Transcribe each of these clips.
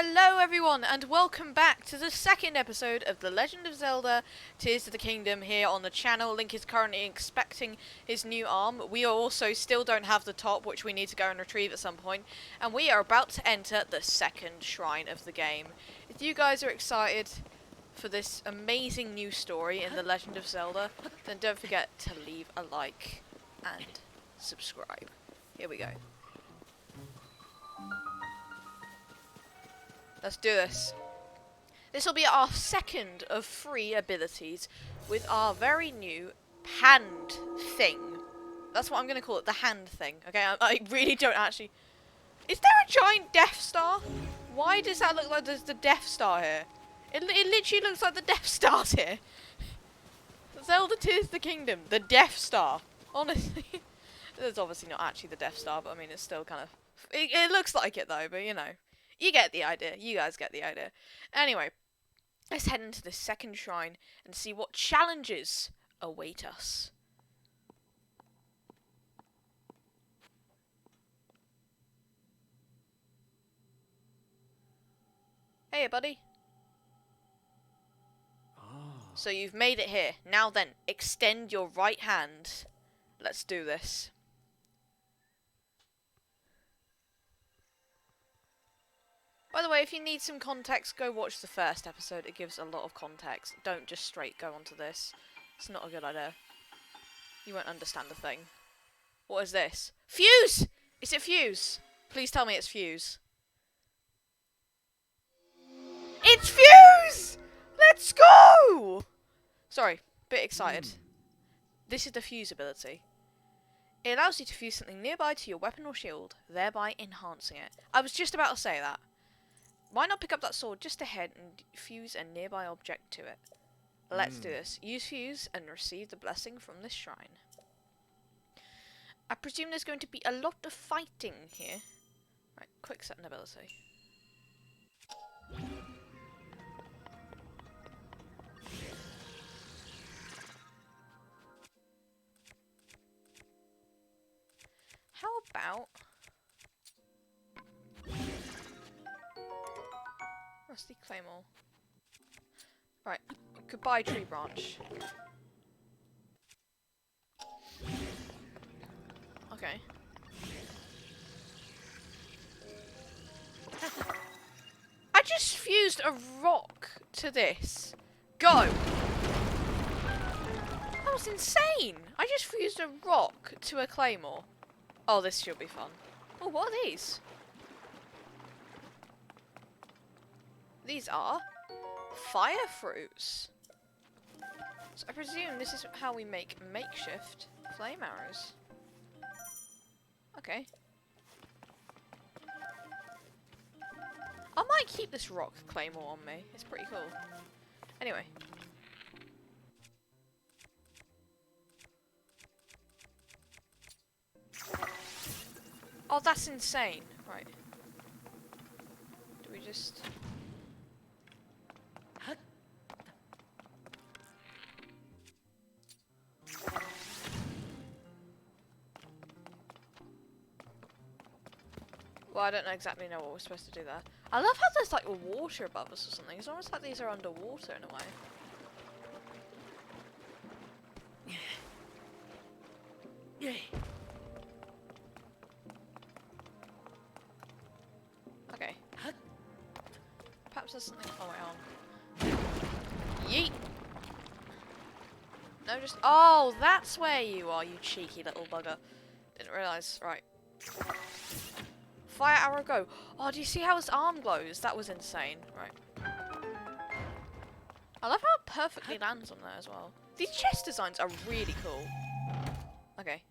Hello everyone and welcome back to the second episode of The Legend of Zelda Tears of the Kingdom here on the channel. Link is currently inspecting his new arm. We also still don't have the top, which we need to go and retrieve at some point. And we are about to enter the second shrine of the game. If you guys are excited for this amazing new story in The Legend of Zelda, then don't forget to leave a like and subscribe. Here we go. Let's do this. This will be our second of 3 abilities with our very new hand thing. That's what I'm going to call it, the hand thing. Okay, I really don't actually... Is there a giant Death Star? Why does that look like there's the Death Star here? It literally looks like the Death Star's here. Zelda Tears of the Kingdom, the Death Star. Honestly. It's obviously not actually the Death Star, but I mean, it's still kind of... It looks like it though, but you know. You get the idea. You guys get the idea. Anyway, let's head into this second shrine and see what challenges await us. Hey, buddy. So you've made it here. Now then, extend your right hand. Let's do this. By the way, if you need some context, go watch the first episode. It gives a lot of context. Don't just straight go onto this. It's not a good idea. You won't understand a thing. What is this? Fuse! Is it Fuse? Please tell me it's Fuse. It's Fuse! Let's go! Sorry, bit excited. This is the Fuse ability. It allows you to fuse something nearby to your weapon or shield, thereby enhancing it. I was just about to say that. Why not pick up that sword just ahead and fuse a nearby object to it? Let's do this. Use fuse and receive the blessing from this shrine. I presume there's going to be a lot of fighting here. Right, quick set an ability. How about... Rusty Claymore. Right, goodbye tree branch. Okay. I just fused a rock to this. Go! That was insane! I just fused a rock to a claymore. Oh, this should be fun. Oh, what are these? These are fire fruits. So I presume this is how we make makeshift flame arrows. Okay. I might keep this rock claymore on me. It's pretty cool. Anyway. Oh, that's insane. Right. Do we just... Well, I don't exactly know what we're supposed to do there. I love how there's like water above us or something. It's almost like these are underwater in a way. Okay. Perhaps there's something... Oh, wait, on. Yeet! No, just... Oh, that's where you are, you cheeky little bugger. Didn't realise. Right. Fire arrow go. Oh, do you see how his arm glows? That was insane. Right. I love how it perfectly lands on there as well. These chest designs are really cool. Okay.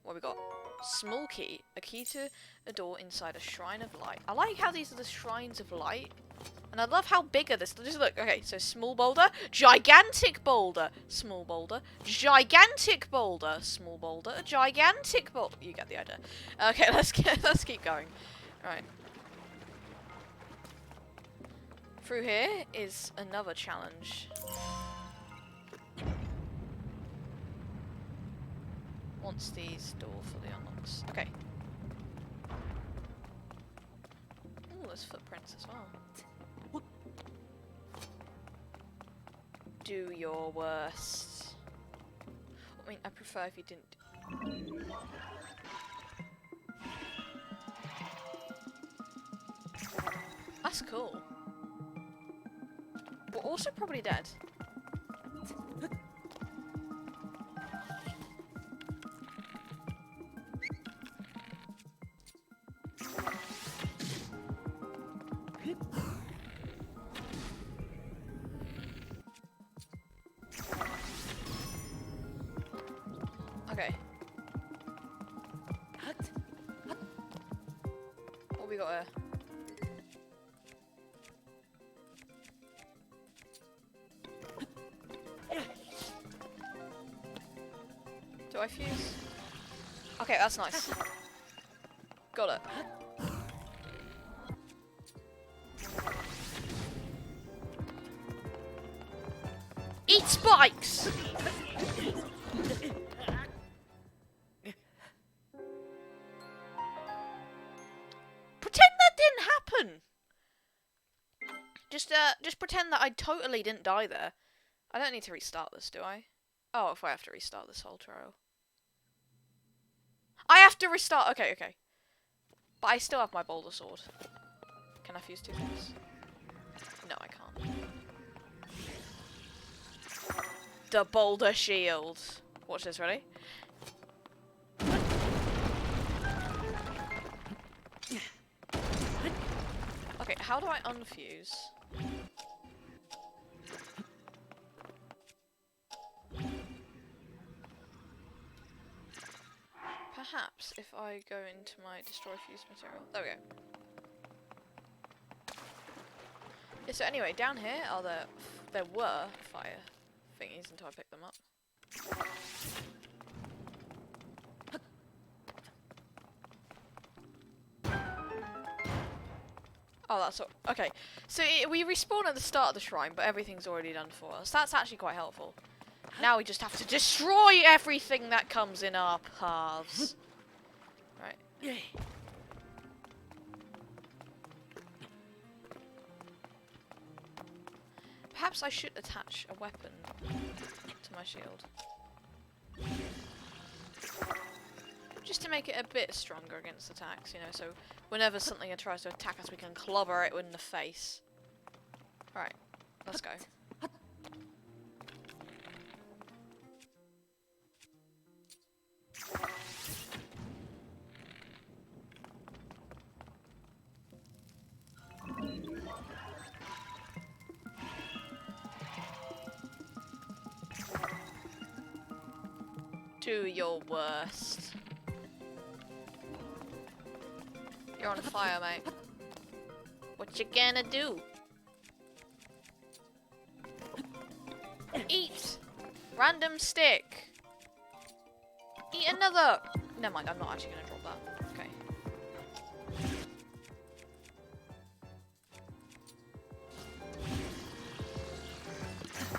What have we got? Small key. A key to a door inside a shrine of light. I like how these are the shrines of light. And I love how bigger this... Just look. Okay, so small boulder. Gigantic boulder. Small boulder. Gigantic boulder. Small boulder. Gigantic boulder. You get the idea. Okay, let's keep going. Alright. Through here is another challenge. Once these door fully unlocks. Okay. Ooh, there's footprints as well. Do your worst. I mean, I prefer if you didn't. That's cool. We're also probably dead. Okay. What we got here? Do I fuse? Okay, that's nice. Got it. Eat spikes! Pretend that didn't happen! Just pretend that I totally didn't die there. I don't need to restart this, do I? Oh, if I have to restart this whole trial. I have to restart. Okay, okay. But I still have my boulder sword. Can I fuse two things? No, I can't. The boulder shield. Watch this, ready? Okay, how do I unfuse? Perhaps if I go into my destroy fuse material. There we go. Yeah, so anyway, down here are there were fire thingies until I picked them up. Oh, that's all. Okay. So we respawn at the start of the shrine, but everything's already done for us. That's actually quite helpful. Now we just have to destroy everything that comes in our paths. Right. Perhaps I should attach a weapon to my shield. Just to make it a bit stronger against attacks, you know, so whenever something tries to attack us, we can clobber it in the face. Alright, let's go. Do your worst. You're on fire, mate. What you gonna do? Eat! Random stick! Eat another! Never mind, I'm not actually gonna drop that. Okay.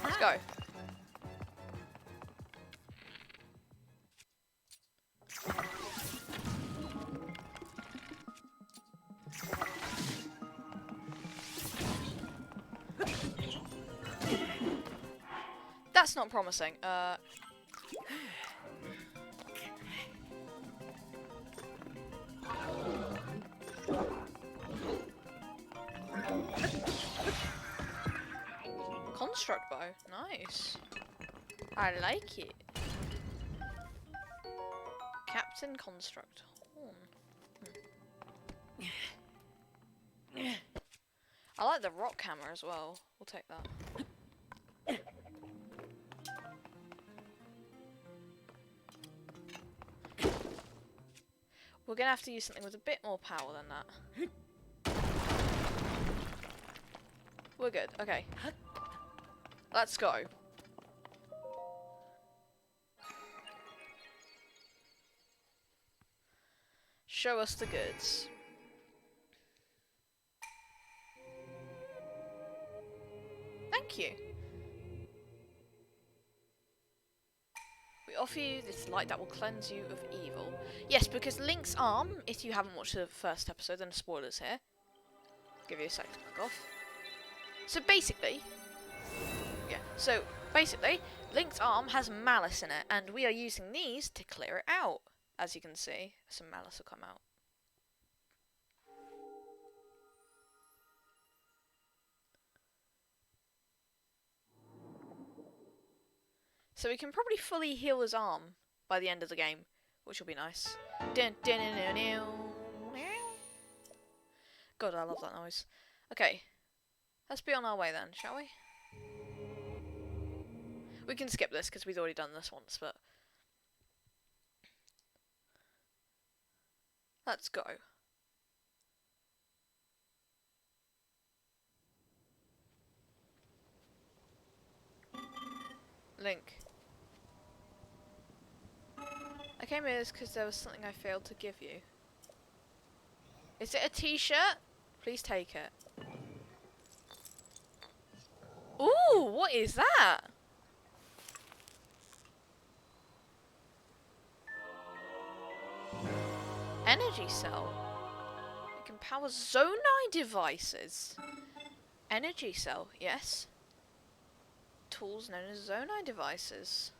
Let's go. That's not promising. Construct bow. Nice. I like it. Captain Construct Horn. I like the rock hammer as well. We'll take that. We're gonna have to use something with a bit more power than that. We're good. Okay. Let's go. Show us the goods. Thank you. We offer you this light that will cleanse you of evil. Yes, because Link's arm, if you haven't watched the first episode, then spoilers here. Give you a sec to back off. So basically, Link's arm has malice in it, and we are using these to clear it out. As you can see, some malice will come out. So we can probably fully heal his arm by the end of the game, which will be nice. God, I love that noise. Okay, let's be on our way then, shall we? We can skip this because we've already done this once, but let's go. Link. I came here because there was something I failed to give you. Is it a t-shirt? Please take it. Ooh, what is that? Energy cell. It can power Zonai devices. Energy cell, yes. Tools known as Zonai devices.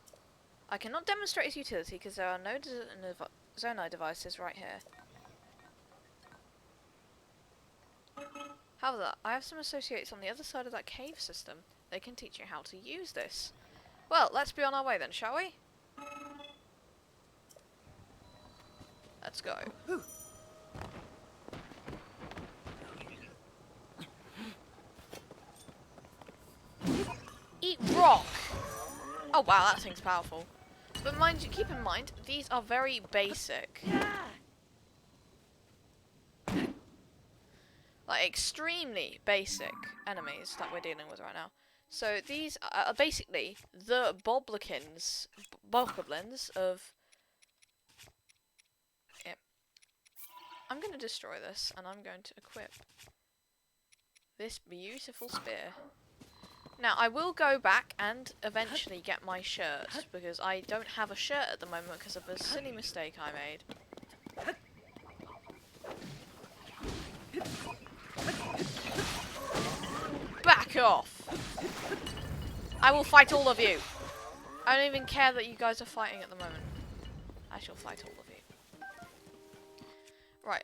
I cannot demonstrate its utility because there are no Zonai devices right here. However, I have some associates on the other side of that cave system. They can teach you how to use this. Well, let's be on our way then, shall we? Let's go. Eat rock! Oh wow, that thing's powerful. But mind you, keep in mind, these are very basic. Like, extremely basic enemies that we're dealing with right now. So these are basically the boblins of... Yep. I'm going to destroy this, and I'm going to equip this beautiful spear. Now, I will go back and eventually get my shirt, because I don't have a shirt at the moment because of a silly mistake I made. Back off! I will fight all of you! I don't even care that you guys are fighting at the moment. I shall fight all of you. Right,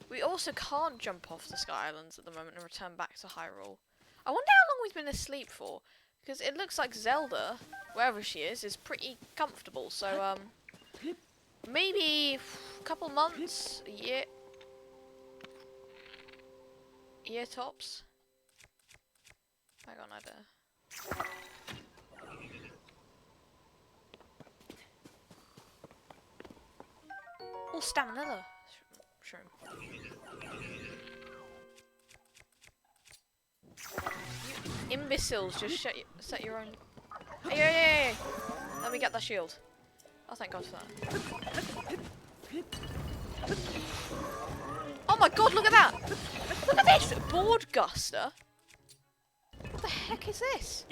we also can't jump off the Sky Islands at the moment and return back to Hyrule. I wonder how long we've been asleep for, because it looks like Zelda, wherever she is pretty comfortable, so, maybe a couple months, a year tops. Hang on, I better. Oh, stamina shroom. You imbeciles, just set your own. Hey! Let me get that shield. Oh, thank God for that. Oh my God, look at that! Look at this! Board Guster? What the heck is this?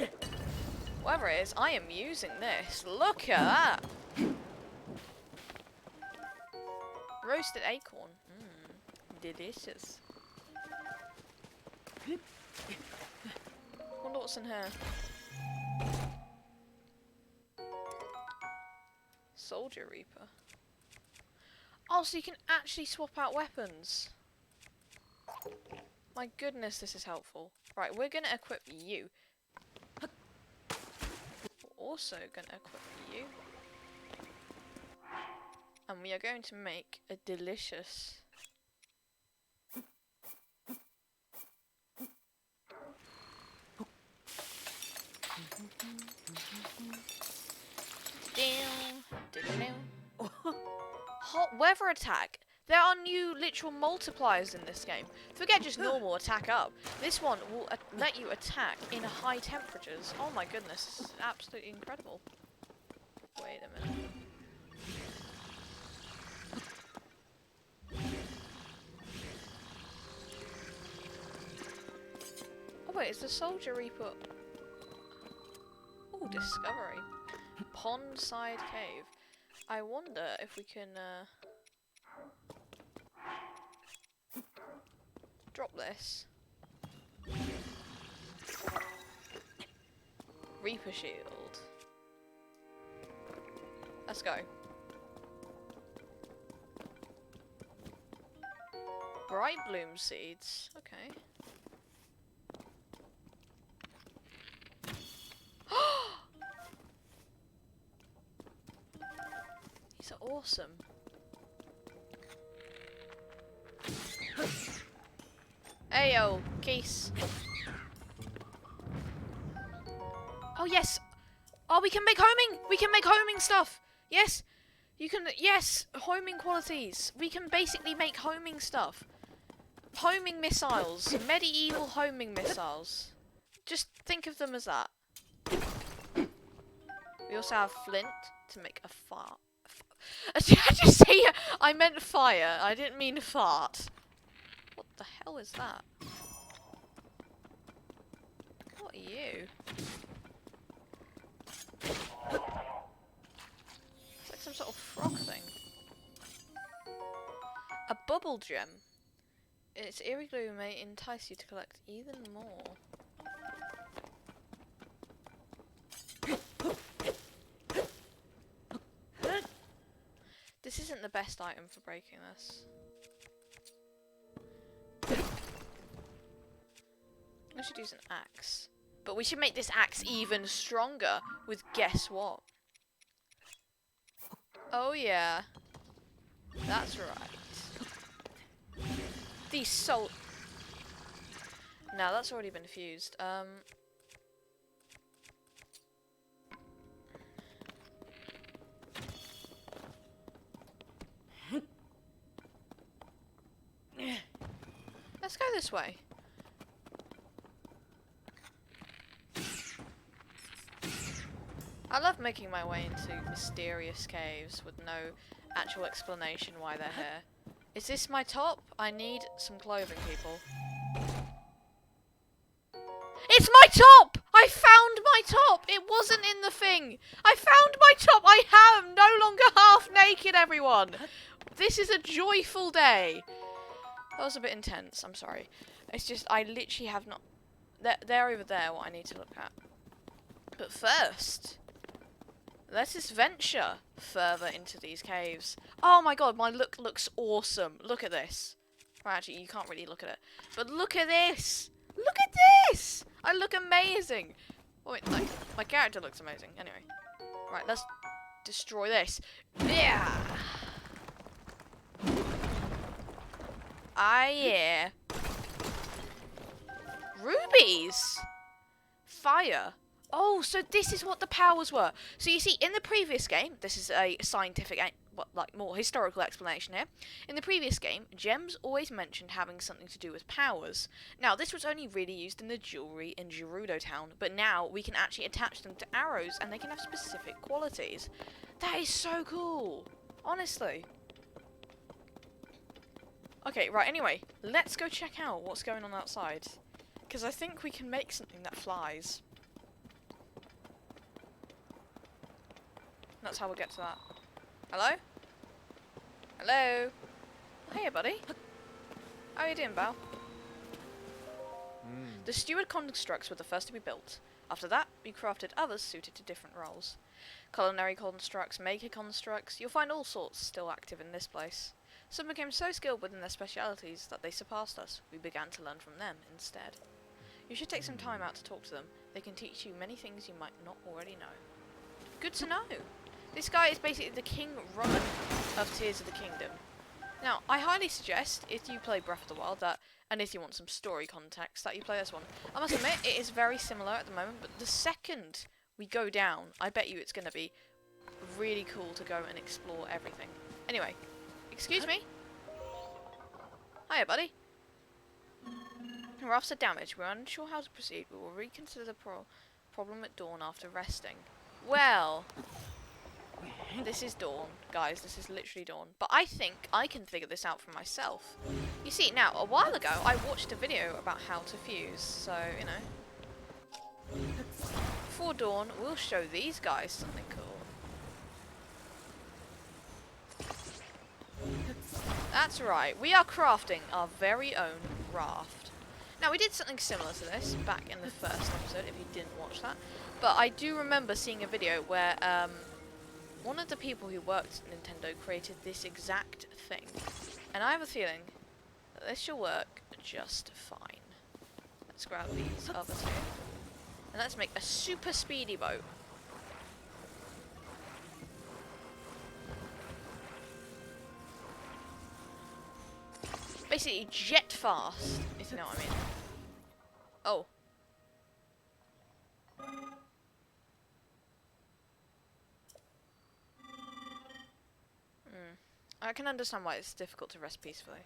Whatever it is, I am using this. Look at that! Roasted acorn. Mmm. Delicious. Wonder what's in here. Soldier Reaper. Oh, so you can actually swap out weapons. My goodness, this is helpful. Right, we're gonna equip you. We're also gonna equip you. And we are going to make a delicious... Hot weather attack. There are new literal multipliers in this game. Forget just normal attack up. This one will let you attack in high temperatures. Oh my goodness, this is absolutely incredible. Wait a minute. Oh wait, is the Soldier Reaper... Oh, Discovery. Pond Side Cave. I wonder if we can, this. Reaper shield. Let's go. Bright bloom seeds. Okay. These are awesome. Ayo, Keys. Oh yes. Oh, we can make homing. We can make homing stuff. Yes. You can. Yes, homing qualities. We can basically make homing stuff. Homing missiles. Medieval homing missiles. Just think of them as that. We also have flint to make a fart. Did I just say I meant fire? I didn't mean fart. What the hell is that? What are you? It's like some sort of frog thing. A bubble gem. Its eerie glue may entice you to collect even more. This isn't the best item for breaking this. We should use an axe. But we should make this axe even stronger with guess what? Oh yeah. That's right. These salt. No, that's already been fused. Let's go this way. I love making my way into mysterious caves with no actual explanation why they're here. Is this my top? I need some clothing, people. It's my top! I found my top! It wasn't in the thing! I found my top! I am no longer half naked, everyone! This is a joyful day! That was a bit intense, I'm sorry. It's just, I literally have not... They're over there, what I need to look at. But first, let us venture further into these caves. Oh my god, my look looks awesome. Look at this. Well, actually, you can't really look at it. But look at this! Look at this! I look amazing! Oh wait, like, my character looks amazing. Anyway. Right, let's destroy this. Yeah! Ah, yeah. Rubies! Fire. Oh, so this is what the powers were. So you see, in the previous game, this is a scientific, like more historical explanation here. In the previous game, gems always mentioned having something to do with powers. Now, this was only really used in the jewelry in Gerudo Town, but now we can actually attach them to arrows and they can have specific qualities. That is so cool. Honestly. Okay, right, anyway, let's go check out what's going on outside. Because I think we can make something that flies. That's how we'll get to that. Hello? Hello? Hey, buddy. How are you doing, Bal? The steward constructs were the first to be built. After that, we crafted others suited to different roles. Culinary constructs, maker constructs, you'll find all sorts still active in this place. Some became so skilled within their specialities that they surpassed us. We began to learn from them instead. You should take some time out to talk to them. They can teach you many things you might not already know. Good to know. This guy is basically the King Roman of Tears of the Kingdom. Now, I highly suggest, if you play Breath of the Wild, and if you want some story context, that you play this one. I must admit, it is very similar at the moment, but the second we go down, I bet you it's going to be really cool to go and explore everything. Anyway, excuse me? Hiya, buddy. We're after damage. We're unsure how to proceed. We will reconsider the problem at dawn after resting. Well, this is dawn, guys. This is literally dawn. But I think I can figure this out for myself. You see, now, a while ago, I watched a video about how to fuse. So, you know. Before dawn, we'll show these guys something cool. That's right. We are crafting our very own raft. Now, we did something similar to this back in the first episode, if you didn't watch that. But I do remember seeing a video where one of the people who worked at Nintendo created this exact thing. And I have a feeling that this shall work just fine. Let's grab these other two. And let's make a super speedy boat. Basically jet fast, if you know what I mean. Oh. I can understand why it's difficult to rest peacefully.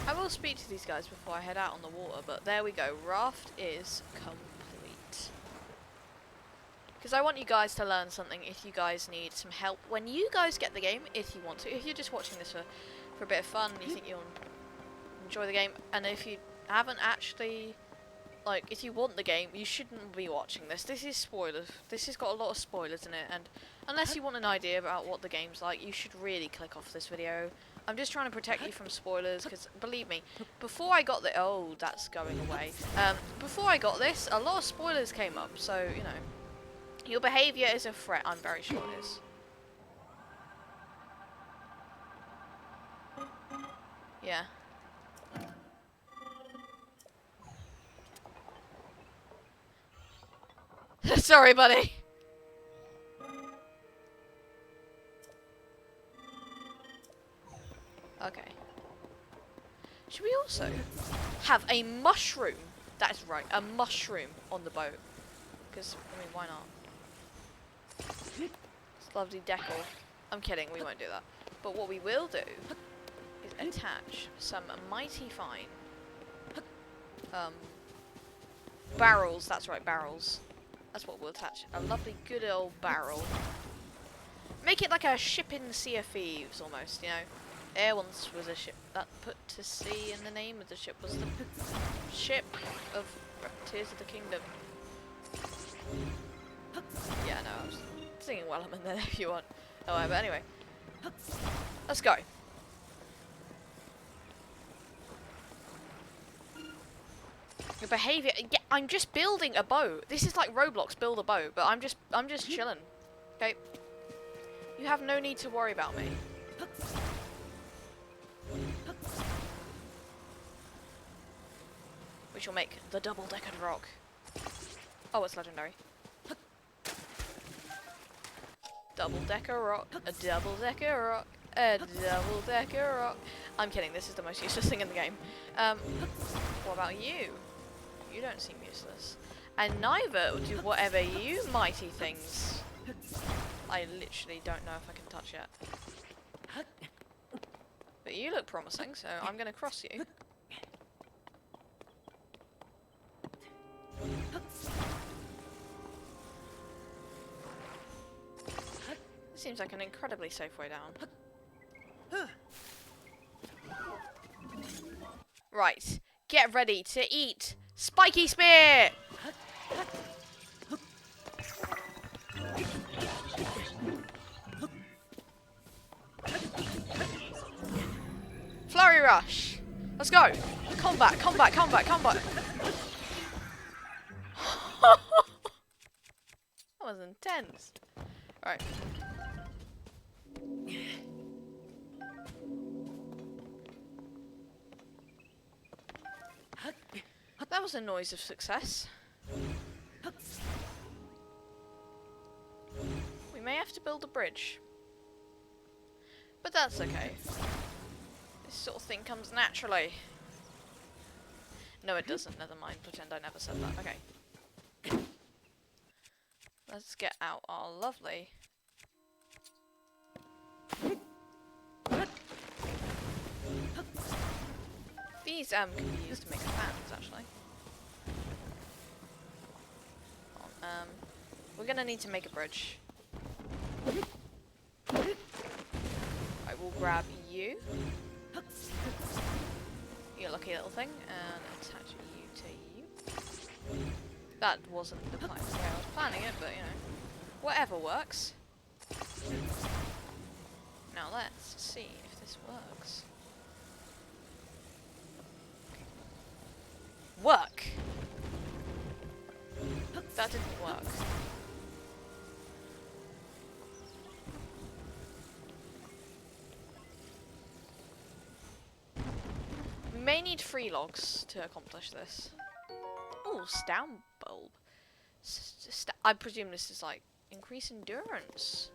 I will speak to these guys before I head out on the water, but there we go. Raft is complete. Because I want you guys to learn something if you guys need some help when you guys get the game, if you want to. If you're just watching this for a bit of fun, you think you'll enjoy the game, and if you haven't actually, like, if you want the game, you shouldn't be watching this. This is spoilers. This has got a lot of spoilers in it, and unless you want an idea about what the game's like, you should really click off this video. I'm just trying to protect you from spoilers, because believe me, before I got the that's going away. Before I got this, a lot of spoilers came up, so you know, your behaviour is a threat. I'm very sure it is. Yeah. Sorry, buddy. Okay. Should we also have a mushroom? That is right, a mushroom on the boat. Because, I mean, why not? It's lovely decor. I'm kidding, we won't do that. But what we will do is attach some mighty fine barrels. That's right, barrels. That's what we'll attach. A lovely good old barrel. Make it like a ship in the Sea of Thieves, almost, you know. There once was a ship that put to sea, and the name of the ship was the Ship of Tears of the Kingdom. Yeah, no, I was singing Wellerman there if you want. Oh, but anyway. Let's go. Your behaviour. Yeah, I'm just building a boat. This is like Roblox, build a boat, but I'm just chilling. Okay. You have no need to worry about me. Which will make the double-decker rock. Oh, it's legendary. Double-decker rock, a double-decker rock, a double-decker rock. I'm kidding, this is the most useless thing in the game. What about you? You don't seem useless. And neither do whatever you mighty things. I literally don't know if I can touch yet. But you look promising, so I'm going to cross you. This seems like an incredibly safe way down. Right, get ready to eat Spiky Spear! Flurry Rush! Let's go! Combat, combat, combat, combat! That was intense. Alright. That was a noise of success. We may have to build a bridge. But that's okay. This sort of thing comes naturally. No, it doesn't. Never mind. Pretend I never said that. Okay. Let's get out our lovely... These can be used to make fans, actually. We're gonna need to make a bridge. I will grab you. You lucky little thing, and attach you to you. That wasn't the way I was planning it, but you know. Whatever works. Now let's see if this works. Work! That didn't work. We may need 3 logs to accomplish this. Ooh, stam bulb. I presume this is like increase endurance.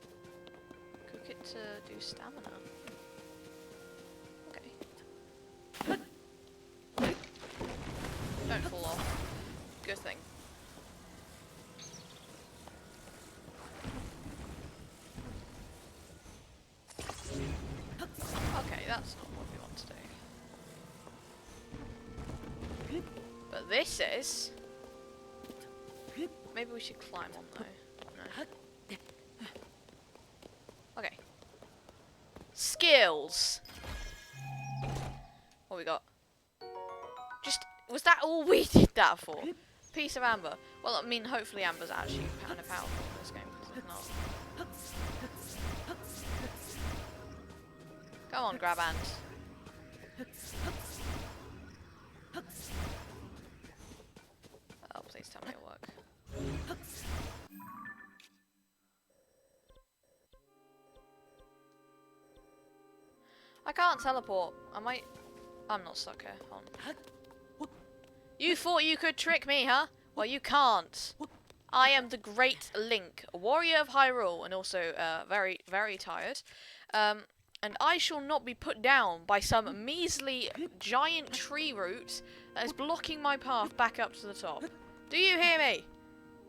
Cook it to do stamina. Okay. Don't fall off. Good thing. Okay, that's not what we want to do. But this is... Maybe we should climb on though. No. Okay. Skills! What we got? Just... Was that all we did that for? Piece of amber. Well, I mean, hopefully amber's actually kind of powerful in this game, because if not... Come on, grab hand. Oh, please tell me it'll work. I can't teleport. I might... I'm not stuck here. Hold on. You thought you could trick me, huh? Well, you can't. I am the Great Link, a warrior of Hyrule, and also very, very tired. And I shall not be put down by some measly giant tree root that is blocking my path back up to the top. Do you hear me?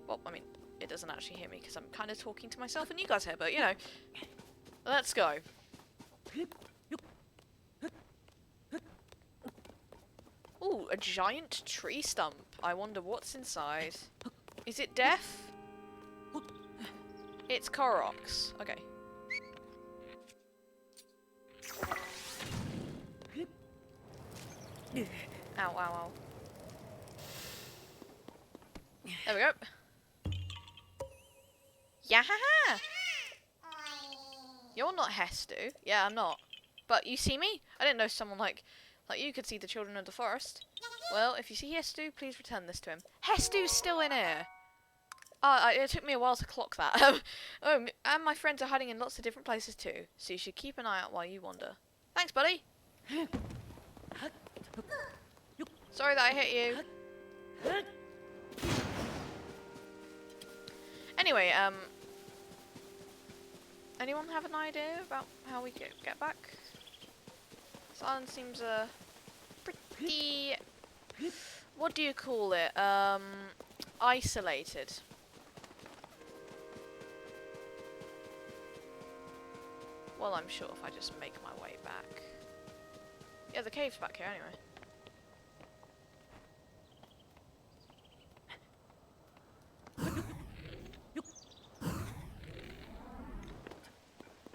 Well, I mean, it doesn't actually hear me because I'm kind of talking to myself and you guys here, but you know. Let's go. Ooh, a giant tree stump. I wonder what's inside. Is it death? It's Koroks. Okay. Ow, ow, ow. There we go. Yahaha! You're not Hestu. Yeah, I'm not. But you see me? I didn't know someone like you could see the children of the forest. Well, if you see Hestu, please return this to him. Hestu's still in here! It took me a while to clock that. Oh, and my friends are hiding in lots of different places too, so you should keep an eye out while you wander. Thanks, buddy! Sorry that I hit you. Anyway, anyone have an idea about how we get back? This island seems, pretty... What do you call it? Isolated. Well, I'm sure if I just make my way back. Yeah, the cave's back here anyway.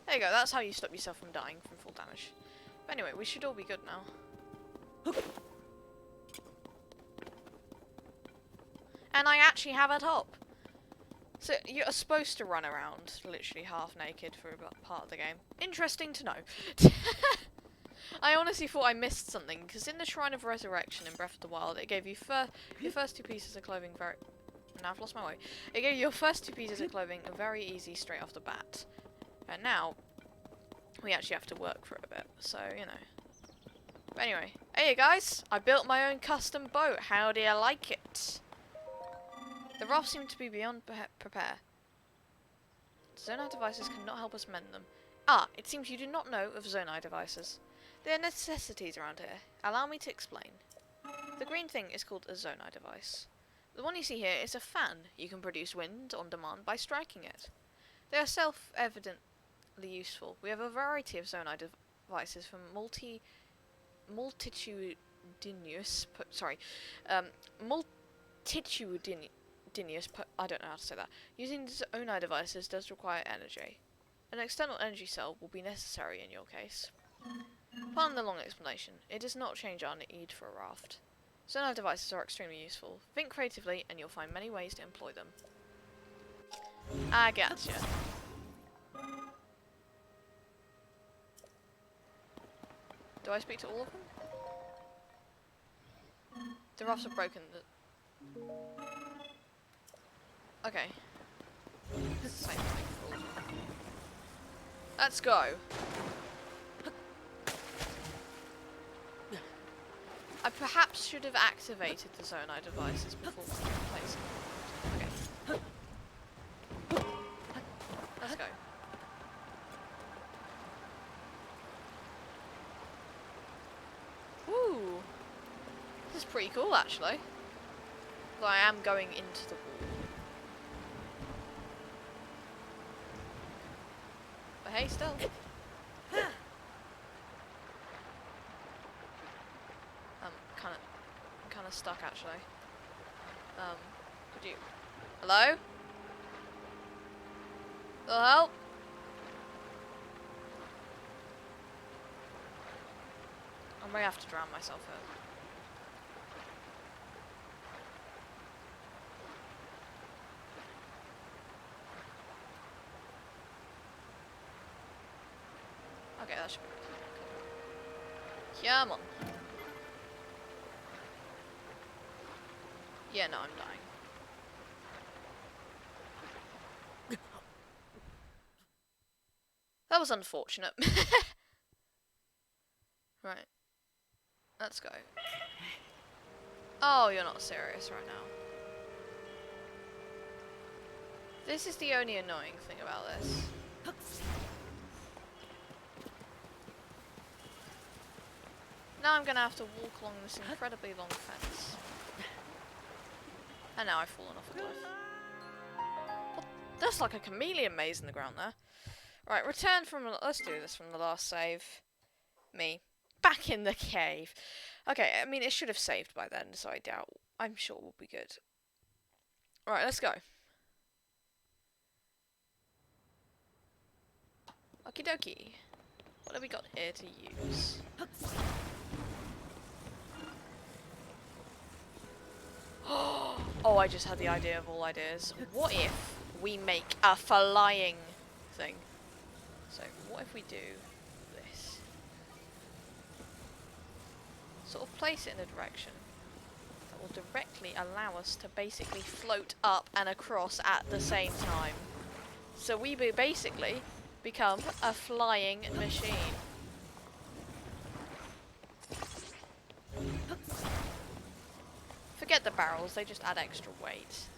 There you go, that's how you stop yourself from dying from full damage. But anyway, we should all be good now. And I actually have a top. So you're supposed to run around literally half naked for about part of the game. Interesting to know. I honestly thought I missed something, because in the Shrine of Resurrection in Breath of the Wild, it gave you your first 2 pieces of clothing very... Now I've lost my way. It gave you your first 2 pieces of clothing very easy straight off the bat. And now, we actually have to work for it a bit, so, you know. But anyway, hey guys, I built my own custom boat. How do you like it? The rafts seem to be beyond prepare. Zonai devices cannot help us mend them. Ah, it seems you do not know of Zonai devices. They are necessities around here. Allow me to explain. The green thing is called a Zonai device. The one you see here is a fan. You can produce wind on demand by striking it. They are self-evidently useful. We have a variety of Zonai devices from multitudinous, I don't know how to say that. Using Zonai devices does require energy. An external energy cell will be necessary in your case. Pardon the long explanation. It does not change our need for a raft. Zonai devices are extremely useful. Think creatively and you'll find many ways to employ them. I gotcha. Do I speak to all of them? The roughs are broken. Okay. Same thing for all of them. Let's go. I perhaps should have activated the Zonai devices before placing them. Okay. Let's go. Ooh. This is pretty cool, actually. Though I am going into the wall. But hey, still. Kind of stuck, actually. Could you... Hello? Little help? I may have to drown myself here. Okay, that should be good. Come on. Yeah, no, I'm dying. That was unfortunate. Right. Let's go. Oh, you're not serious right now. This is the only annoying thing about this. Now I'm gonna have to walk along this incredibly long fence. And now I've fallen off a cliff. What? That's like a chameleon maze in the ground there. Right, return from... Let's do this from the last save. Me. Back in the cave. Okay, I mean, it should have saved by then, so I doubt... I'm sure we'll be good. Right, let's go. Okie dokie. What have we got here to use? Oh, I just had the idea of all ideas. What if we make a flying thing? So, what if we do this? Sort of place it in a direction that will directly allow us to basically float up and across at the same time. So we basically become a flying machine. Forget the barrels, they just add extra weight.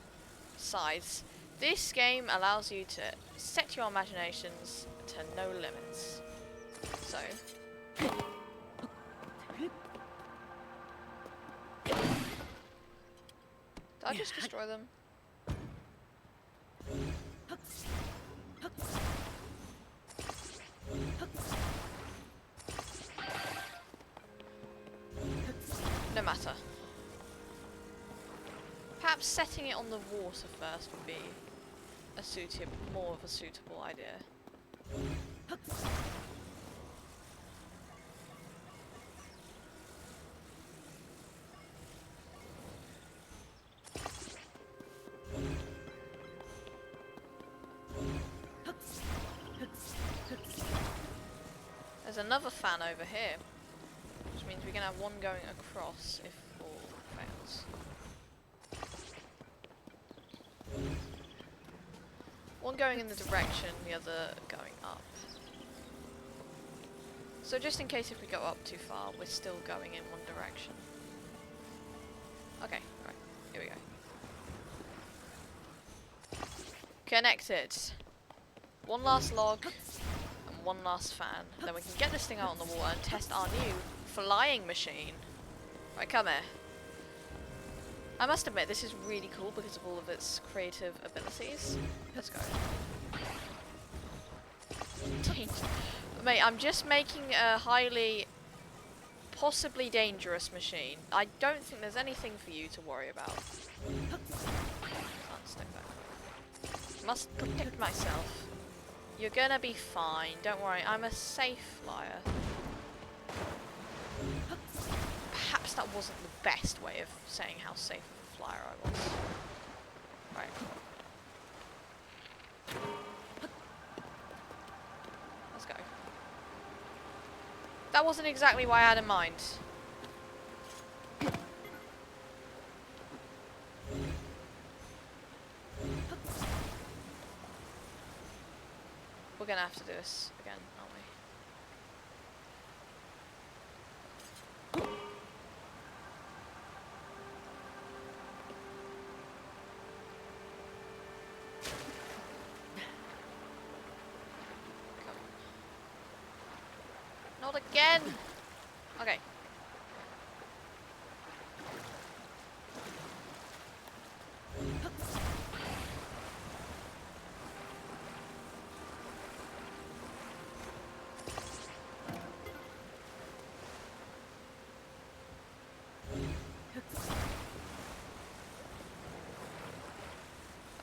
Besides, this game allows you to set your imaginations to no limits. So... Did I just destroy them? No matter. Perhaps setting it on the water first would be a more of a suitable idea. There's another fan over here, which means we're going to have one going across if all fails. One going in the direction, the other going up. So just in case if we go up too far, we're still going in one direction. Okay, right, here we go. Connected. One last log. One last fan, then we can get this thing out on the water and test our new flying machine. Right, come here. I must admit, this is really cool because of all of its creative abilities. Let's go. Mate, I'm just making a highly, possibly dangerous machine. I don't think there's anything for you to worry about. Can't stick that. Must protect myself. You're gonna be fine, don't worry, I'm a safe flyer. Perhaps that wasn't the best way of saying how safe of a flyer I was. Right. That wasn't exactly what I had in mind. We're gonna have to do this again, aren't we? Come on. Not again! Okay.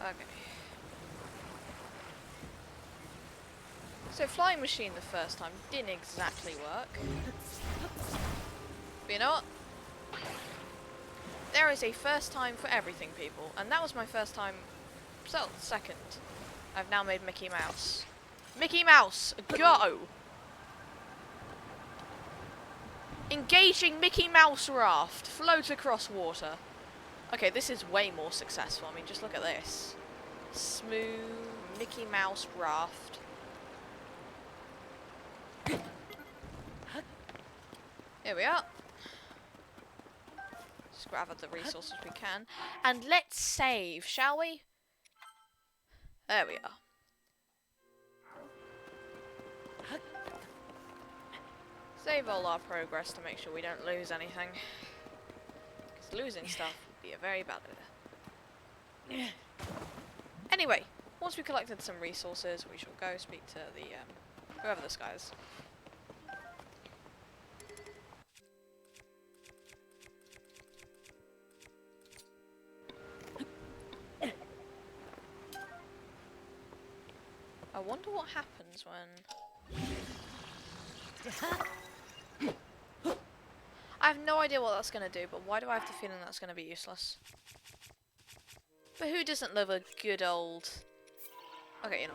Okay. So flying machine the first time didn't exactly work. But you know what? There is a first time for everything, people. And that was my first time. So, second. I've now made Mickey Mouse. Mickey Mouse, go! Engaging Mickey Mouse raft. Float across water. Okay, this is way more successful. I mean, just look at this. Smooth Mickey Mouse raft. Here we are. Just grab up the resources we can. And let's save, shall we? There we are. Save all our progress to make sure we don't lose anything. Because losing stuff would be a very bad idea. Anyway, once we've collected some resources, we shall go speak to the, whoever this guy is. I wonder what happens when... I have no idea what that's going to do, but why do I have the feeling that's going to be useless? But who doesn't love a good old... Okay, you know.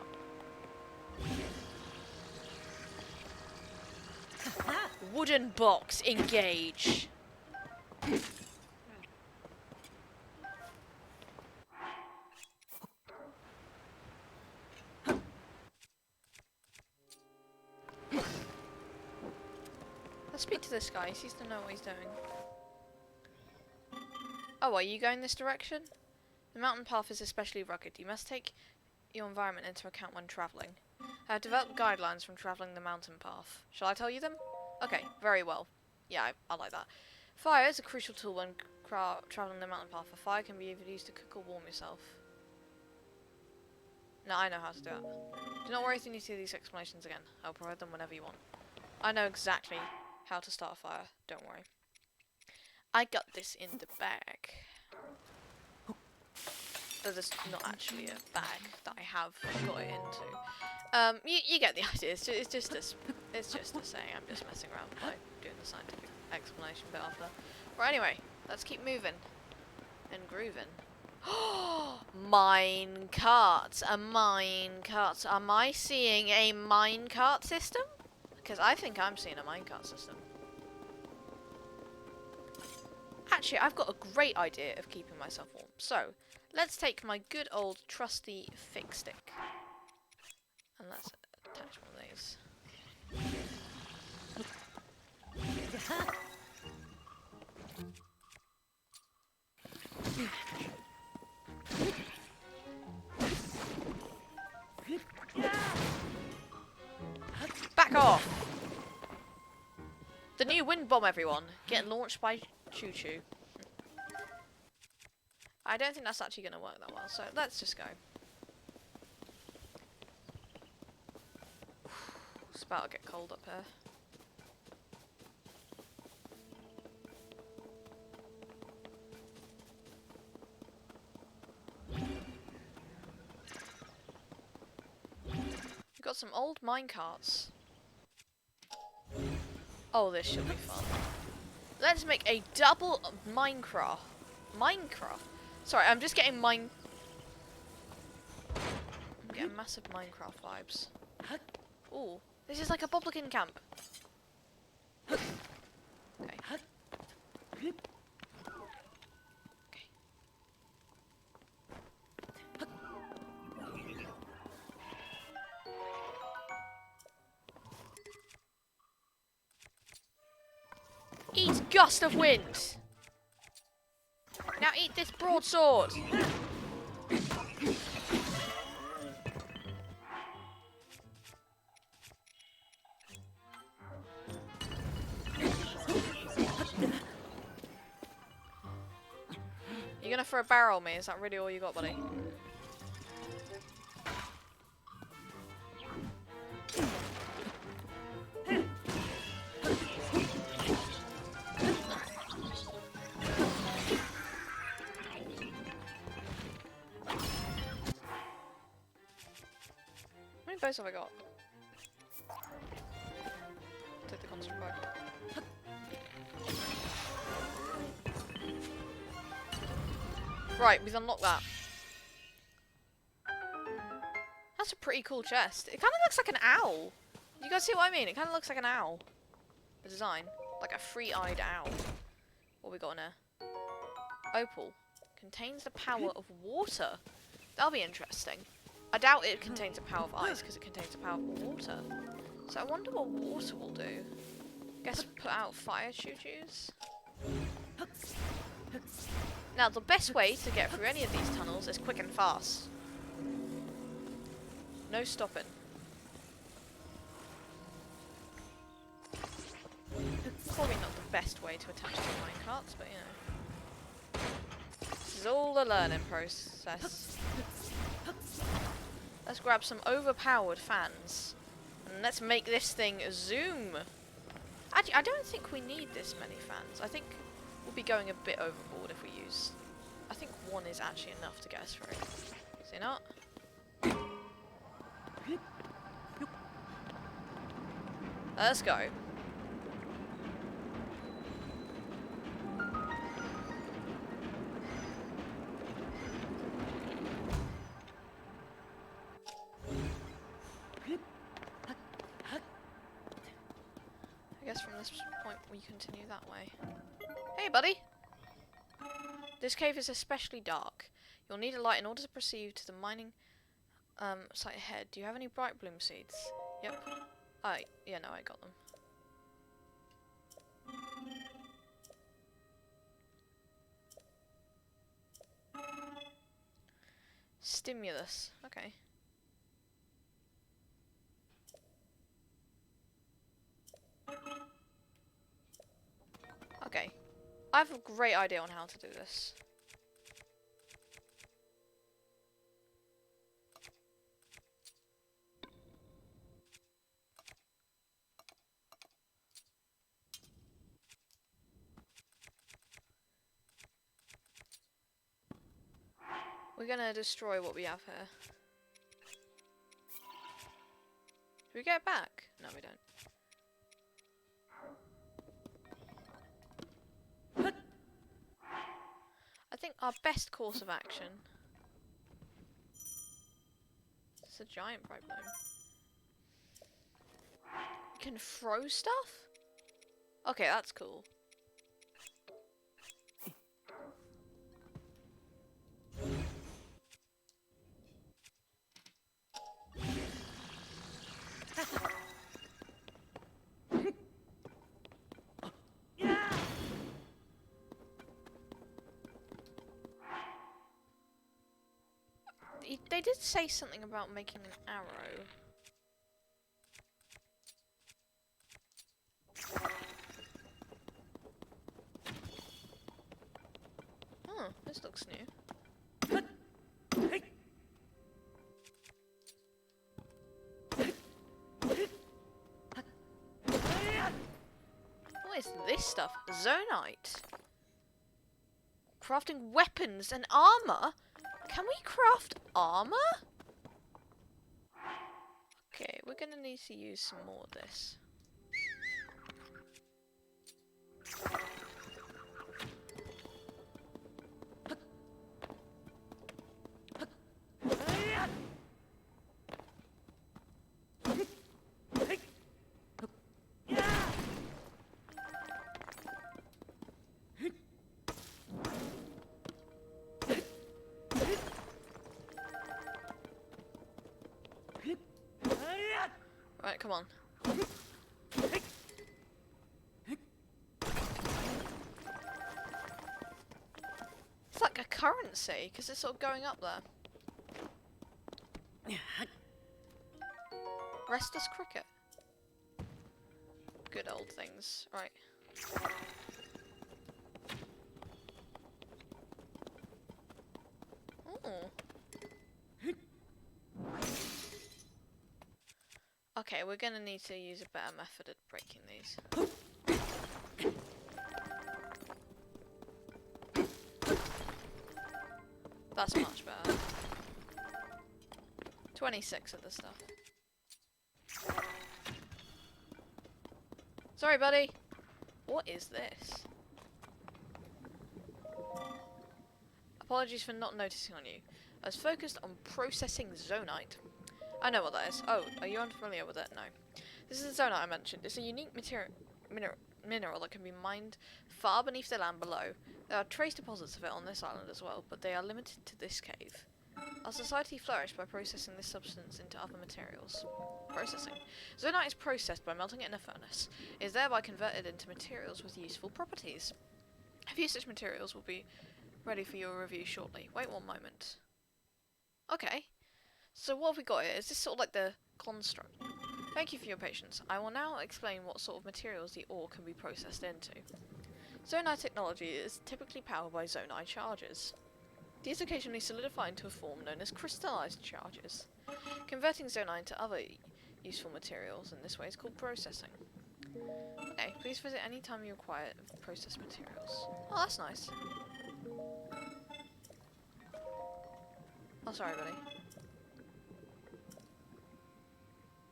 Wooden box, engage. Let's speak to this guy, he seems to know what he's doing. Oh, are you going this direction? The mountain path is especially rugged. You must take your environment into account when travelling. I have developed guidelines from travelling the mountain path. Shall I tell you them? Okay, very well. Yeah, I like that. Fire is a crucial tool when travelling the mountain path. A fire can be either used to cook or warm yourself. No, I know how to do it. Do not worry if you need to see these explanations again. I'll provide them whenever you want. I know exactly how to start a fire. Don't worry. I got this in the bag. Though there's not actually a bag that I have got it into. You get the idea. It's just a saying. I'm just messing around by doing the scientific explanation bit after. Right, anyway, let's keep moving and grooving. Minecart, a minecart. Am I seeing a minecart system? Because I think I'm seeing a minecart system. Actually, I've got a great idea of keeping myself warm. So, let's take my good old trusty fix stick. And let's attach one of these. Back off! The new wind bomb, everyone. Getting launched by Choo Choo. I don't think that's actually going to work that well, so let's just go. It's about to get cold up here. We've got some old minecarts. Oh, this should be fun. Let's make a double Minecraft. Sorry, I'm just getting I'm getting massive Minecraft vibes. Ooh, this is like a Boblikin camp. Okay. Eat gust of wind. Now eat this broadsword. You gonna throw a barrel at me? Is that really all you got, buddy? How many bows have I got? Take the constant bow. Right, we've unlocked that. That's a pretty cool chest. It kind of looks like an owl. You guys see what I mean? It kind of looks like an owl. The design. Like a three-eyed owl. What we got in here? Opal. Contains the power of water. That'll be interesting. I doubt it contains the power of ice because it contains the power of water. So I wonder what water will do. Guess put out fire choo-choos. Now the best way to get through any of these tunnels is quick and fast. No stopping. Probably not the best way to attach to minecarts, but you know. This is all a learning process. Let's grab some overpowered fans. And let's make this thing zoom. Actually, I don't think we need this many fans. I think we'll be going a bit overboard if we use... I think one is actually enough to get us through. Is it not? Let's go. I guess from this point we continue that way. Hey buddy! This cave is especially dark. You'll need a light in order to proceed to the mining site ahead. Do you have any bright bloom seeds? Yep. Yeah, no, I got them. Stimulus. Okay. Okay. I have a great idea on how to do this. We're gonna destroy what we have here. Do we get it back? No, we don't. I think our best course of action... It's a giant bright bloom. We can throw stuff? Okay, that's cool. They did say something about making an arrow. Oh, this looks new. What is this stuff? Zonite. Crafting weapons and armor? Can we craft armor? Okay, we're gonna need to use some more of this. Come on. It's like a currency, because it's sort of going up there. Restless cricket. Good old things. Right. Ooh. Okay, we're gonna need to use a better method at breaking these. That's much better. 26 of the stuff. Sorry, buddy. What is this? Apologies for not noticing on you. I was focused on processing zonite. I know what that is. Oh, are you unfamiliar with it? No. This is the zonite I mentioned. It's a unique mineral that can be mined far beneath the land below. There are trace deposits of it on this island as well, but they are limited to this cave. Our society flourished by processing this substance into other materials. Processing. Zonite is processed by melting it in a furnace. It is thereby converted into materials with useful properties. A few such materials will be ready for your review shortly. Wait one moment. Okay. So what have we got here? Is this sort of like the construct? Thank you for your patience. I will now explain what sort of materials the ore can be processed into. Zonite technology is typically powered by zonite charges. These occasionally solidify into a form known as crystallized charges. Converting zonite into other useful materials in this way is called processing. Okay, please visit any time you require processed materials. Oh, that's nice. Oh, sorry, buddy.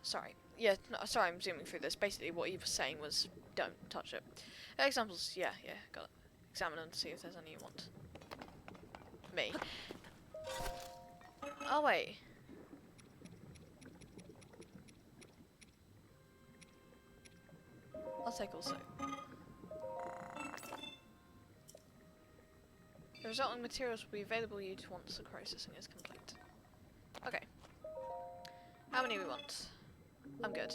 Sorry. Yeah, no, sorry, I'm zooming through this. Basically, what he was saying was, don't touch it. Examples, yeah, got it. Examine them to see if there's any you want. Me. Oh, wait. I'll take also. The resulting materials will be available to you once the processing is complete. Okay. How many we want? I'm good.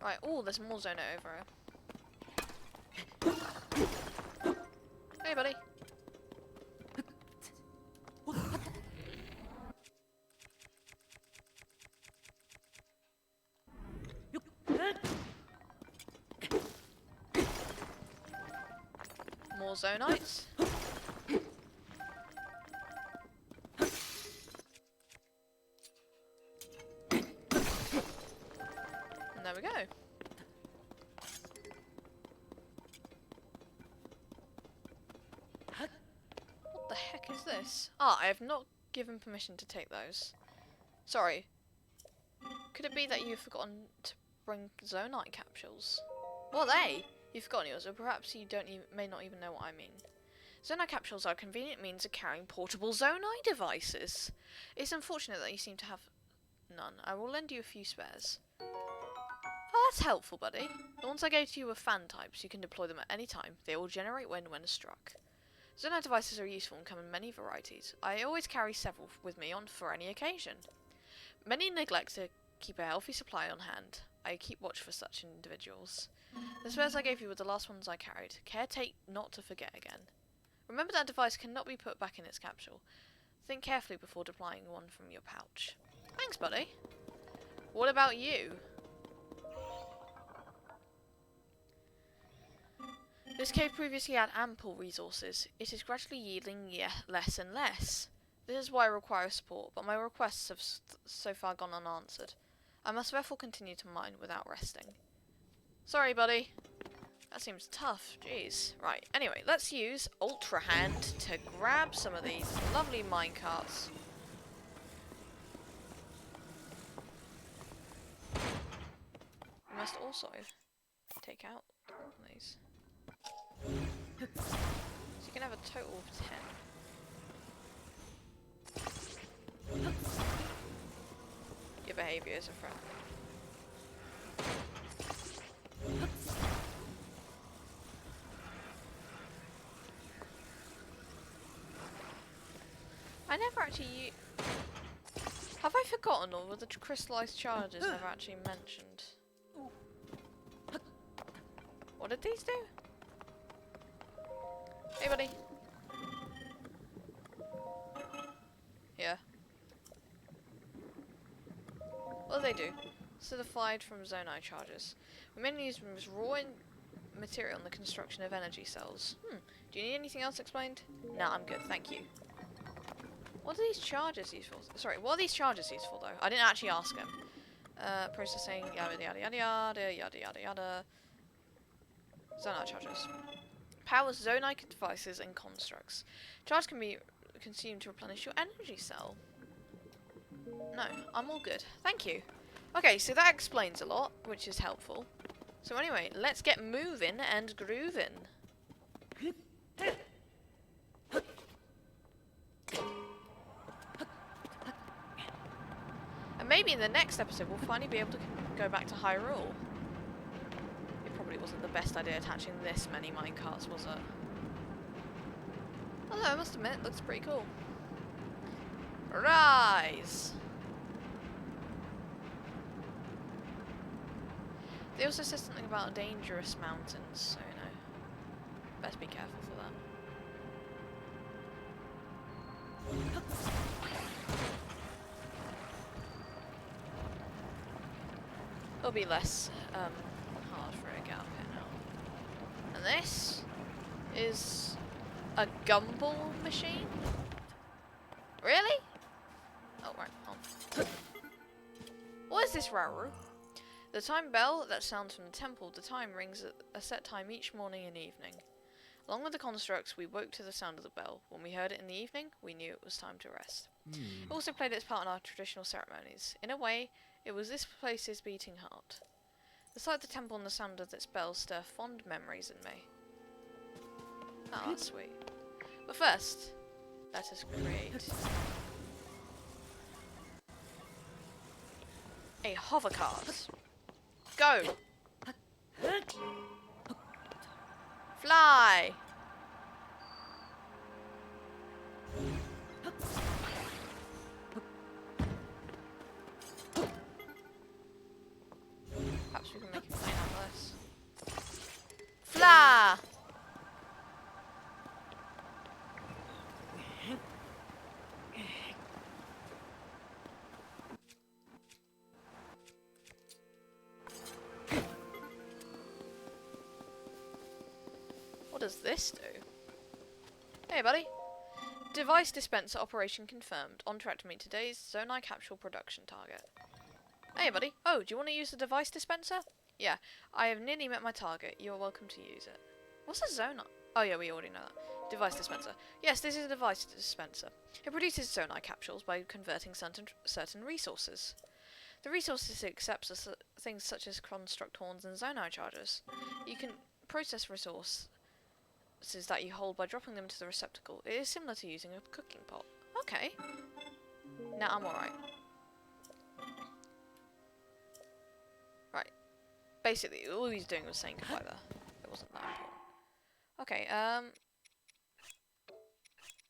Right, oh, there's more Zona over here. Hey, buddy. More Zonites. And there we go. What the heck is this? Ah, I have not given permission to take those. Sorry. Could it be that you've forgotten to bring Zonite capsules? What are they? You've forgotten yours, or perhaps you may not even know what I mean. Zonite capsules are a convenient means of carrying portable Zonite devices. It's unfortunate that you seem to have none. I will lend you a few spares. Oh, that's helpful, buddy. The ones I gave to you were fan types. You can deploy them at any time. They will generate when struck. Zonite devices are useful and come in many varieties. I always carry several with me on for any occasion. Many neglect to keep a healthy supply on hand. I keep watch for such individuals. The spares I gave you were the last ones I carried. Care take not to forget again. Remember that device cannot be put back in its capsule. Think carefully before deploying one from your pouch. Thanks, buddy. What about you? This cave previously had ample resources. It is gradually yielding less and less. This is why I require support, but my requests have so far gone unanswered. I must therefore continue to mine without resting. Sorry, buddy. That seems tough. Jeez. Right, anyway, let's use Ultra Hand to grab some of these lovely minecarts. We must also take out these. So you can have a total of 10. Your behaviour is a friend. I never actually Have I forgotten, or were the crystallized charges never actually mentioned? What did these do? Hey, buddy. Yeah. What do they do? Solidified from zonai charges. We mainly use them as raw material in the construction of energy cells. Do you need anything else explained? Nah, I'm good, thank you. What are these charges useful? Sorry, what are these charges useful though? I didn't actually ask him. Processing, yada yada yada yada yada yada yada. Zonai charges. Powers zonai devices and constructs. Charge can be consumed to replenish your energy cell. No, I'm all good. Thank you. Okay, so that explains a lot, which is helpful. So anyway, let's get moving and grooving. And maybe in the next episode we'll finally be able to go back to Hyrule. It probably wasn't the best idea attaching this many minecarts, was it? Although I must admit, it looks pretty cool. Rise! They also said something about dangerous mountains, so you know, best be careful for that. It'll be less hard for it to get up here now. And this is a gumball machine? Really? Oh, right, on. What is this, Rauru? The time bell that sounds from the temple. The time rings at a set time each morning and evening. Along with the constructs, we woke to the sound of the bell. When we heard it in the evening, we knew it was time to rest. It also played its part in our traditional ceremonies. In a way, it was this place's beating heart. The sight of the temple and the sound of its bell stir fond memories in me. Oh, that's sweet. But first, let us create a hover cart. Go! Fly! Perhaps we can make a plane out of this. Fly! What does this do? Hey, buddy. Device dispenser operation confirmed. On track to meet today's Zonai capsule production target. Hey, buddy. Oh, do you want to use the device dispenser? Yeah, I have nearly met my target. You are welcome to use it. What's a Zonai? Oh, yeah, we already know that. Device dispenser. Yes, this is a device dispenser. It produces Zonai capsules by converting certain resources. The resources it accepts are things such as construct horns and Zonai charges. You can process resources that you hold by dropping them into the receptacle. It is similar to using a cooking pot. Okay. Now I'm alright. Right. Basically, all he's doing was saying goodbye there. It wasn't that important. Okay,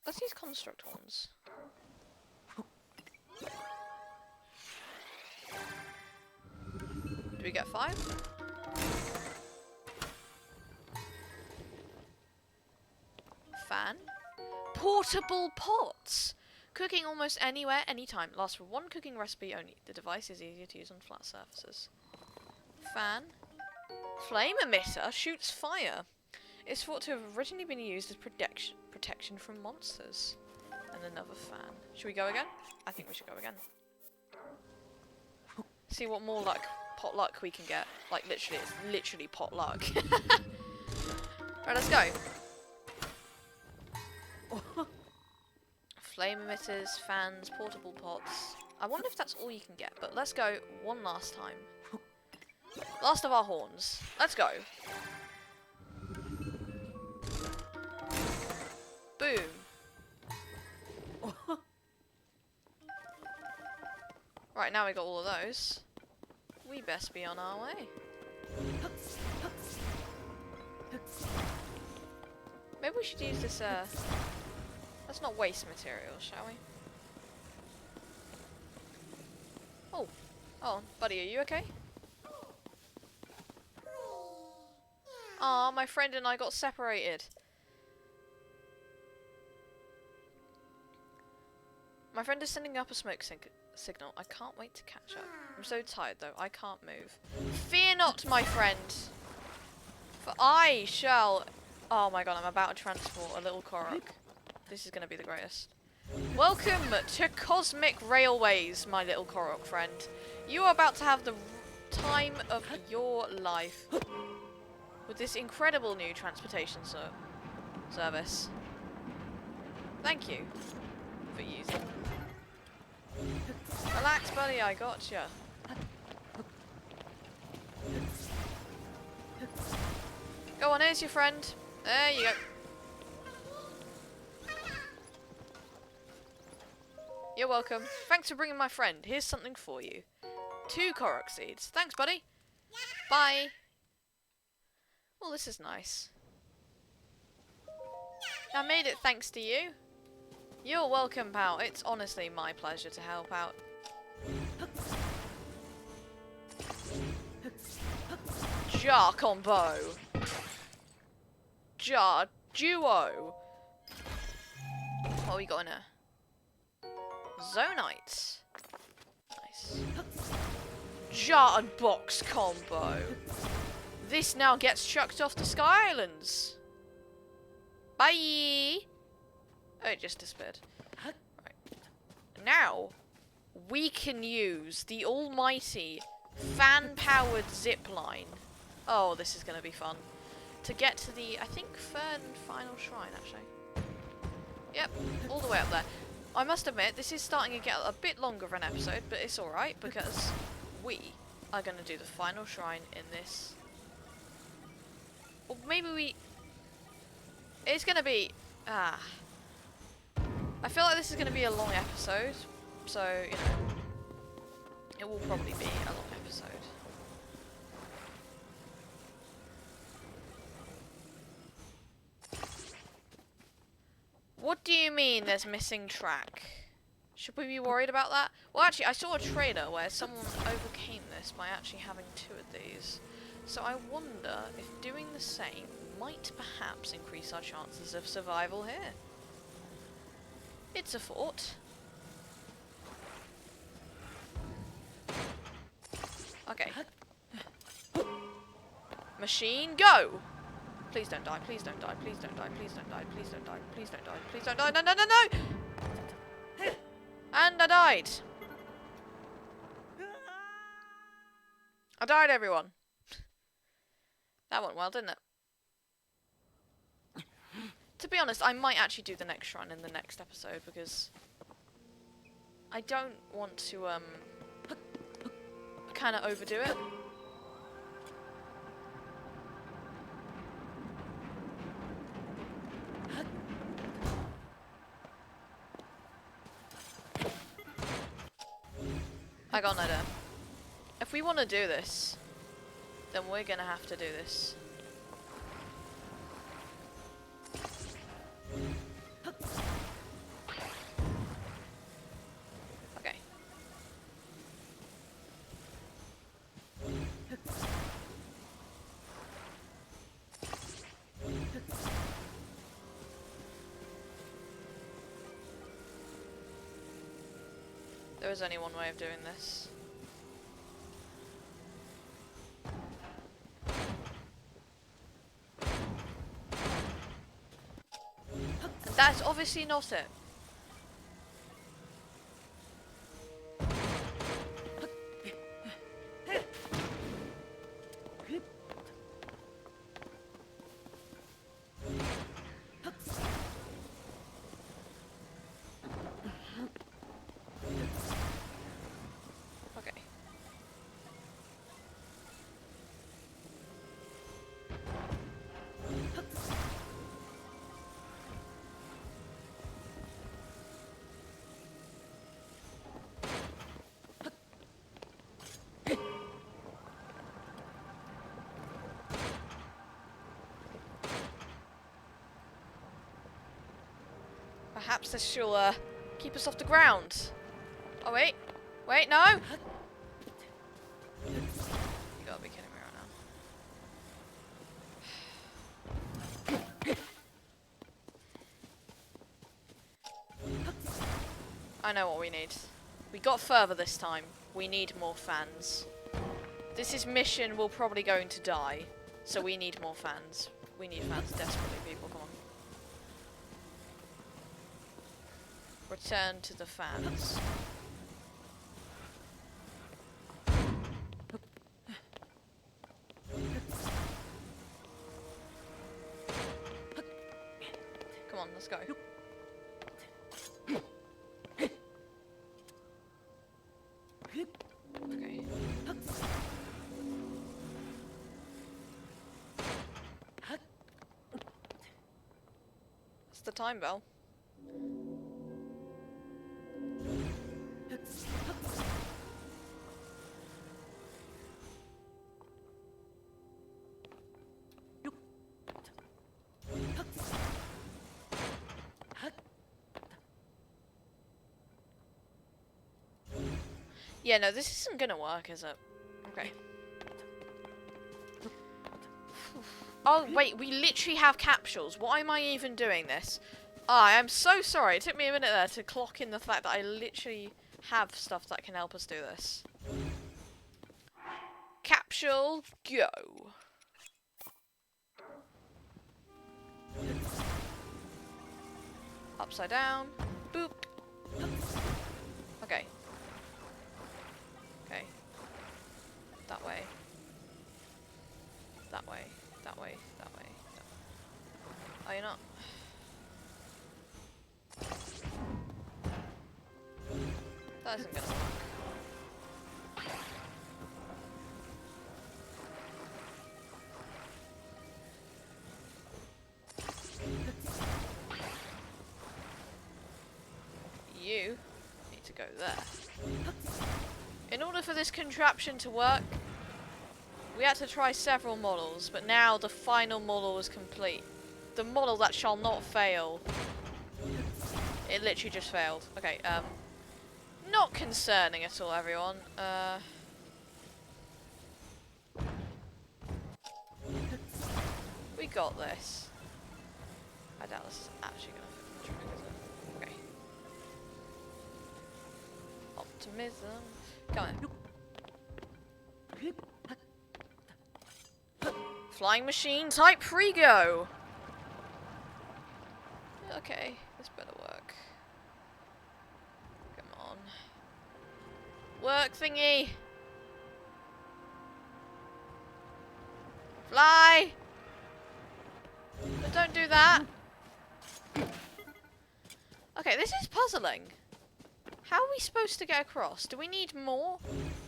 let's use construct horns. Do we get 5? Fan. Portable pots! Cooking almost anywhere, anytime. Lasts for one cooking recipe only. The device is easier to use on flat surfaces. Fan. Flame emitter shoots fire. It's thought to have originally been used as protection from monsters. And another fan. Should we go again? I think we should go again. See what more luck, pot luck we can get. Like literally, it's literally pot luck. Right, let's go. Flame emitters, fans, portable pots. I wonder if that's all you can get, but let's go one last time. Last of our horns. Let's go. Boom. Right, now we got all of those. We best be on our way. Maybe we should use this, let's not waste materials, shall we? Oh. Oh, buddy, are you okay? Aw, my friend and I got separated. My friend is sending up a smoke signal. I can't wait to catch up. I'm so tired though, I can't move. Fear not, my friend, for I shall... Oh my god, I'm about to transport a little Korok. This is going to be the greatest. Welcome to Cosmic Railways, my little Korok friend. You are about to have the time of your life with this incredible new transportation service. Thank you for using. Relax, buddy, I gotcha. Go on, here's your friend. There you go. You're welcome. Thanks for bringing my friend. Here's something for you. 2 Korok seeds. Thanks, buddy. Bye. Well, this is nice. I made it thanks to you. You're welcome, pal. It's honestly my pleasure to help out. Jar combo. Jar duo. What we got in here? Zonite. Nice. Jar and box combo. This now gets chucked off to Sky Islands. Bye. Oh, it just disappeared. Right. Now, we can use the almighty fan-powered zipline. Oh, this is going to be fun. To get to the, I think, 3rd and final shrine, actually. Yep, all the way up there. I must admit, this is starting to get a bit longer of an episode, but it's alright, because we are going to do the final shrine in this. Or maybe we... It's going to be... I feel like this is going to be a long episode, so, you know, it will probably be a long episode. What do you mean there's missing track? Should we be worried about that? Well, actually, I saw a trailer where someone overcame this by actually having 2 of these. So I wonder if doing the same might perhaps increase our chances of survival here. It's a thought. Okay. Machine, go! Please don't die, please don't die, please don't die, please don't die, please don't die, please don't die, please don't die, no, no, no, no! And I died. I died, everyone. That went well, didn't it? To be honest, I might actually do the next shrine in the next episode, because I don't want to, kind of overdo it. I got an idea. If we want to do this, then we're gonna have to do this. Okay. There is only one way of doing this. And that's obviously not it. Okay. Perhaps this shall keep us off the ground. Oh wait, wait, no! gotta be kidding me right now. I know what we need. We got further this time. We need more fans. This mission we're probably going to die. So we need more fans. We need fans desperately, people. Come on. Return to the fans. Come on, let's go. Okay. That's the time bell. Yeah, no, this isn't gonna work, is it? Okay. Oh, wait, we literally have capsules. Why am I even doing this? Oh, I am so sorry. It took me a minute there to clock in the fact that I literally have stuff that can help us do this. Capsule, go. Upside down. Boop. Okay. Okay. That way. That way. That way. That way. That way. Oh, you're not. That isn't gonna work. You need to go there. In order for this contraption to work, we had to try several models, but now the final model is complete. The model that shall not fail. It literally just failed. Okay, not concerning at all, everyone. We got this. I doubt this is actually gonna fit the track, is it? Okay. Optimism. Come on. Flying machine type pre-go. Okay, this better work. Come on. Work thingy. Fly. But don't do that. Okay, this is puzzling. How are we supposed to get across? Do we need more?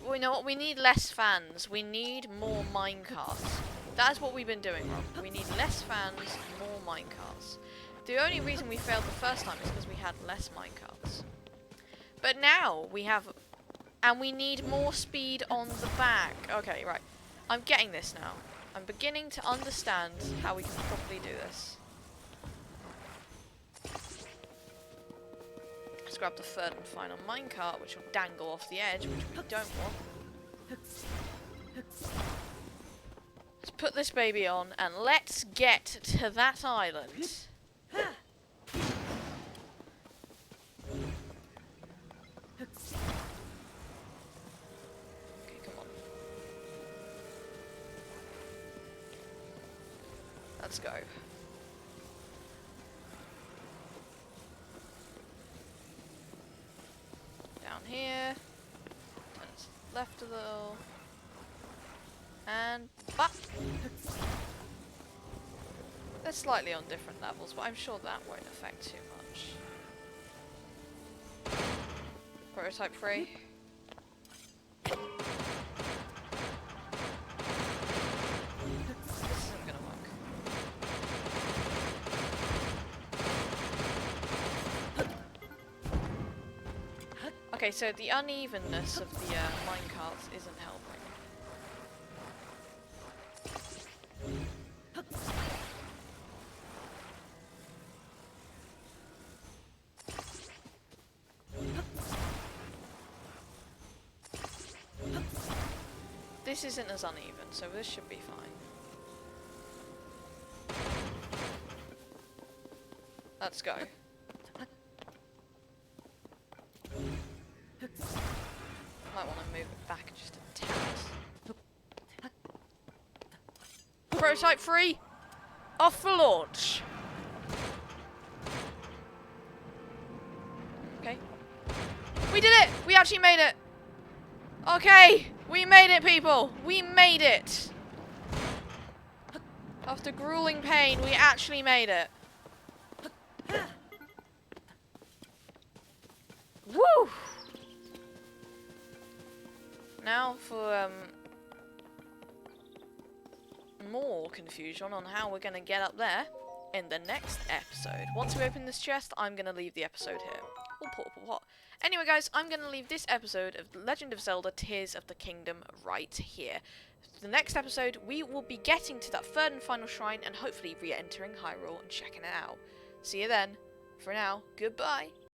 Well, you know what? We need less fans. We need more minecarts. That is what we've been doing wrong. We need less fans, more minecarts. The only reason we failed the first time is because we had less minecarts. But now we have... And we need more speed on the back. Okay, right. I'm getting this now. I'm beginning to understand how we can properly do this. Let's grab the third and final minecart, which will dangle off the edge, which we don't want. Let's put this baby on, and let's get to that island. Okay, come on. Let's go. Down here. Turn it left a little. And back. They're slightly on different levels, but I'm sure that won't affect too much. Prototype free. This isn't gonna work. Okay, so the unevenness of the minecarts isn't helping. this isn't as uneven, so this should be fine. Let's go. Might want to move it back just a tad. Prototype 3! Off for launch! Okay. We did it! We actually made it! Okay! We made it, people! We made it! After grueling pain, we actually made it. Woo! Now for more confusion on how we're going to get up there in the next episode. Once we open this chest, I'm going to leave the episode here. What? Anyway, guys, I'm going to leave this episode of The Legend of Zelda Tears of the Kingdom right here. The next episode, we will be getting to that third and final shrine and hopefully re-entering Hyrule and checking it out. See you then. For now, goodbye.